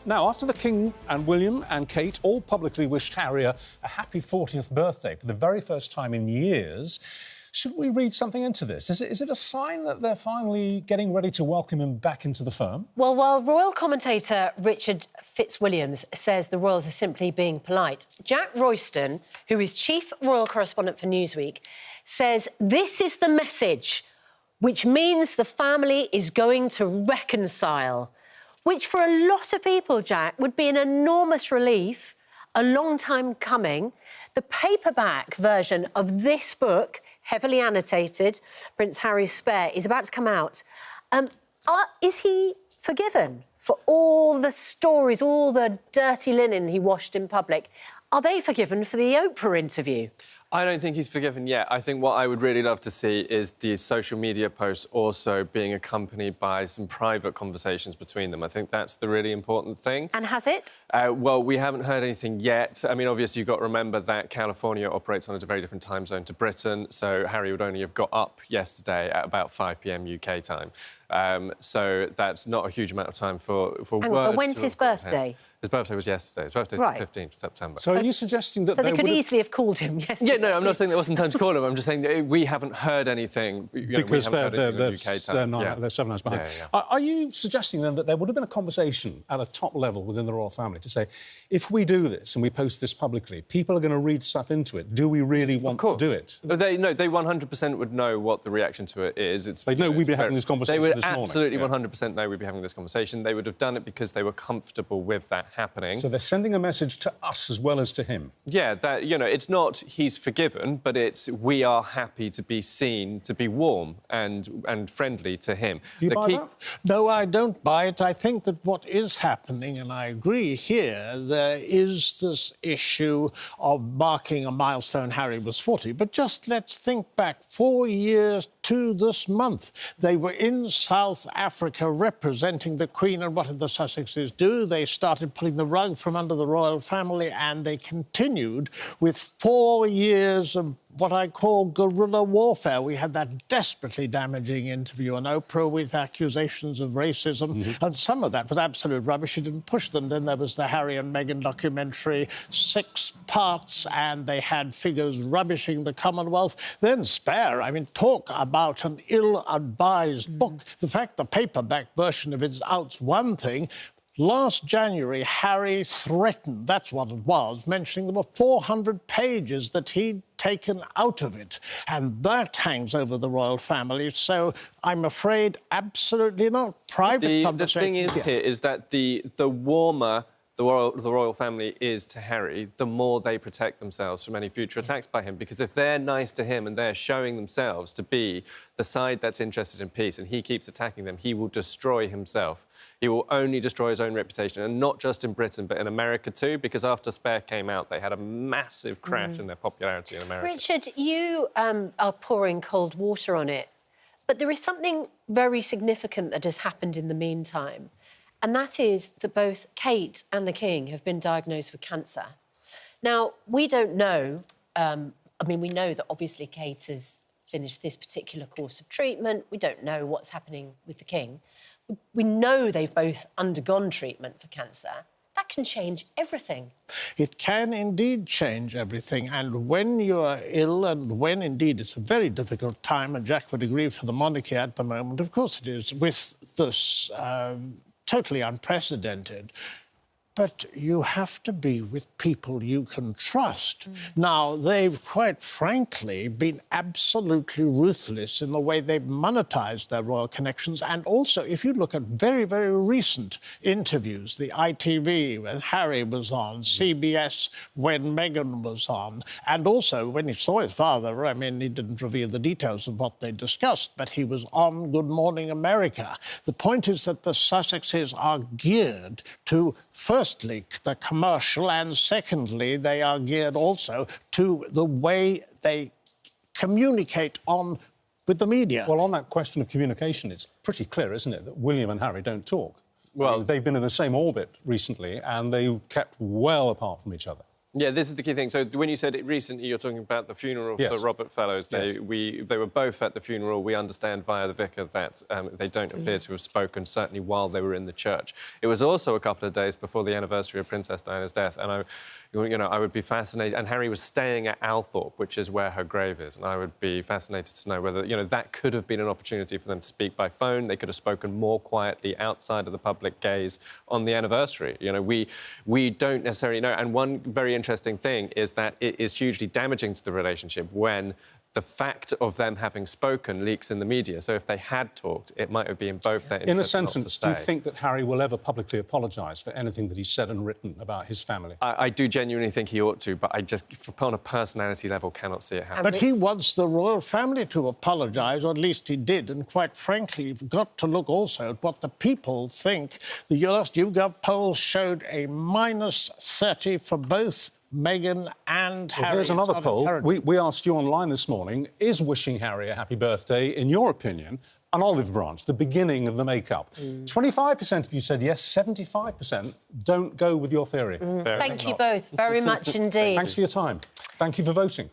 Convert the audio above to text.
Now, after the King and William and Kate all publicly wished Harry a happy 40th birthday for the very first time in years, should we read something into this? Is it a sign that they're finally getting ready to welcome him back into the firm? Well, while royal commentator Richard Fitzwilliams says the royals are simply being polite, Jack Royston, who is chief royal correspondent for Newsweek, says this is the message, which means the family is going to reconcile, which for a lot of people, Jack, would be an enormous relief, a long time coming. The paperback version of this book, heavily annotated, Prince Harry's Spare, is about to come out. Is he forgiven for all the stories, all the dirty linen he washed in public? Are they forgiven for the Oprah interview? I don't think he's forgiven yet. I think what I would really love to see is the social media posts also being accompanied by some private conversations between them. I think that's the really important thing. And has it? Well, we haven't heard anything yet. I mean, obviously, you've got to remember that California operates on a very different time zone to Britain, so Harry would only have got up yesterday at about 5 p.m. UK time. So that's not a huge amount of time for words. But when's his birthday? His birthday was yesterday. His birthday's right. the 15th of September. So are you suggesting that they could easily have called him yesterday? Yeah, no, I'm not saying there wasn't time to call him. I'm just saying that we haven't heard anything. Because they're 7 hours behind. Yeah. Are you suggesting, then, that there would have been a conversation at a top level within the royal family to say, if we do this and we post this publicly, people are going to read stuff into it. Do we really want to do it? They 100% would know what the reaction to it is. They'd know we'd be having this conversation this morning. They would absolutely 100% know we'd be having this conversation. They would have done it because they were comfortable with that happening. So they're sending a message to us as well as to him. Yeah, that, it's not he's forgiven, but it's we are happy to be seen, to be warm and friendly to him. Do you buy that? No, I don't buy it. I think that what is happening, and I agree here, there is this issue of marking a milestone. Harry was 40, but just let's think back 4 years to this month. They were in South Africa representing the Queen, and what did the Sussexes do? They started pulling the rug from under the royal family, and they continued with 4 years of what I call guerrilla warfare. We had that desperately damaging interview on Oprah with accusations of racism, and some of that was absolute rubbish. She didn't push them. Then there was the Harry and Meghan documentary, 6 parts, and they had figures rubbishing the Commonwealth. Then Spare, I mean, talk about an ill-advised book. The fact the paperback version of it's out's one thing. Last January, Harry threatened, that's what it was, mentioning there were 400 pages that he'd taken out of it. And that hangs over the royal family. So I'm afraid absolutely not. Private conversations. The thing is here is that the warmer the royal family is to Harry, the more they protect themselves from any future attacks by him. Because if they're nice to him and they're showing themselves to be the side that's interested in peace and he keeps attacking them, he will destroy himself. He will only destroy his own reputation, and not just in Britain, but in America too, because after Spare came out, they had a massive crash in their popularity in America. Richard, you are pouring cold water on it, but there is something very significant that has happened in the meantime. And that is that both Kate and the King have been diagnosed with cancer. Now, we don't know... we know that, obviously, Kate has finished this particular course of treatment. We don't know what's happening with the King. We know they've both undergone treatment for cancer. That can change everything. It can indeed change everything. And when you are ill, and when indeed it's a very difficult time, and Jack would agree for the monarchy at the moment, of course it is, with this... totally unprecedented. But you have to be with people you can trust. Now, they've, quite frankly, been absolutely ruthless in the way they've monetised their royal connections. And also, if you look at very, very recent interviews, the ITV when Harry was on, CBS when Meghan was on, and also when he saw his father, I mean, he didn't reveal the details of what they discussed, but he was on Good Morning America. The point is that the Sussexes are geared to, firstly, the commercial, and secondly, they are geared also to the way they communicate on with the media. Well, on that question of communication, it's pretty clear, isn't it, that William and Harry don't talk. Well, they've been in the same orbit recently, and they kept well apart from each other. Yeah, this is the key thing. So when you said it recently, you're talking about the funeral for Robert Fellows. They were both at the funeral. We understand via the vicar that they don't appear to have spoken, certainly while they were in the church. It was also a couple of days before the anniversary of Princess Diana's death, and I would be fascinated. And Harry was staying at Althorp, which is where her grave is, and I would be fascinated to know whether that could have been an opportunity for them to speak by phone. They could have spoken more quietly outside of the public gaze on the anniversary. We don't necessarily know. And one very interesting thing is that it is hugely damaging to the relationship when the fact of them having spoken leaks in the media. So if they had talked, it might have been both their interest. In a sentence, do you think that Harry will ever publicly apologise for anything that he's said and written about his family? I do genuinely think he ought to, but I just, on a personality level, cannot see it happen. But he wants the royal family to apologise, or at least he did. And quite frankly, you've got to look also at what the people think. The last YouGov poll showed a -30 for both Meghan and Harry. Here's another poll. We asked you online this morning, is wishing Harry a happy birthday, in your opinion, an olive branch, the beginning of the make-up? 25% of you said yes, 75% don't go with your theory. Thank you both very much indeed. Thanks for your time. Thank you for voting.